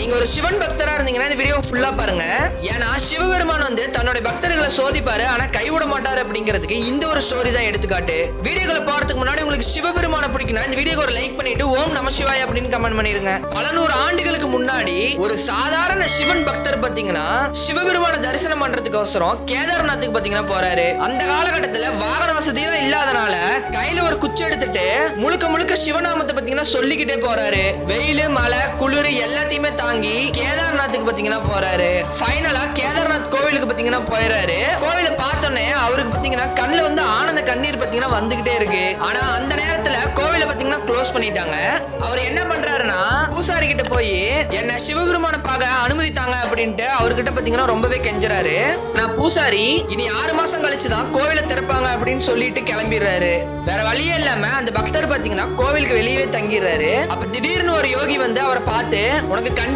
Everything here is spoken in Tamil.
நீங்க ஒரு சிவன் பக்தரா இருந்தீங்கன்னா இந்த வீடியோ ஃபுல்லா பாருங்க. ஏன்னா சிவபெருமான் வந்து தன்னோட பக்தர்களை சோதிப்பாரு, ஆனா கைவிட மாட்டாரு அப்படிங்கிறதுக்கு இந்த ஒரு ஸ்டோரி தான் எடுத்துக்காட்டு. வீடியோக்களை போறதுக்கு முன்னாடி உங்களுக்கு சிவபெருமான பிடிக்குன்னா இந்த வீடியோக்கு ஒரு லைக் பண்ணிட்டு ஓம் நம சிவாய அப்படின்னு கமெண்ட் பண்ணிருங்க. பல நூறு ஆண்டுகளுக்கு முன்னாடி ஒரு சாதாரண சிவன் பக்தர் பாத்தீங்கன்னா சிவபெருமான தரிசனம் பண்றதுக்கோசரம் கேதார்நாத்துக்கு பாத்தீங்கன்னா போறாரு. அந்த காலகட்டத்துல வாகன வசதி எல்லாம் இல்லாதனால கையில ஒரு குச்சி எடுத்துட்டு முழுக்க முழுக்க சிவநாமத்தை பாத்தீங்கன்னா சொல்லிக்கிட்டே போறாரு. வெயில் மழை குளிர் எல்லாத்தையுமே தாங்கி கேதார்நாத்துக்கு பாத்தீங்கன்னா போறாரு. ஃபைனலா கேதார்நாத் கோவிலுக்கு பாத்தீங்கன்னா போயிறாரு. கோவில பார்த்தோன்னே அவருக்கு பாத்தீங்கன்னா கண்ணுல வந்து ஆனந்த கண்ணீர் பாத்தீங்கன்னா வந்துகிட்டே இருக்கு. ஆனா அந்த நேரத்துல கோவில பாத்தீங்கன்னா க்ளோஸ் பண்ணிட்டாங்க. அவர் என்ன பண்றாருன்னா பூசாரி கிட்ட போய் என்ன சிவபெருமான பார்க்க அனுமதித்தாங்க அப்படின்ட்டு அவர்கிட்ட பாத்தீங்கன்னா ரொம்பவே கெஞ்சறாரு. நான் பூசாரி இனி 6 மாசம் கழிச்சுதான் கோவில திறப்பாங்க அப்படின்னு சொல்லிட்டு கிளம்பிடுறாரு. வேற வழியே இல்லாம அந்த பக்தர் பாத்தீங்கன்னா கோவிலுக்கு வெளியவே தங்கிடுறாரு. அப்ப திடீர்னு ஒரு யோகி வந்து அவரை பார்த்து உனக்கு கண்டிப்பா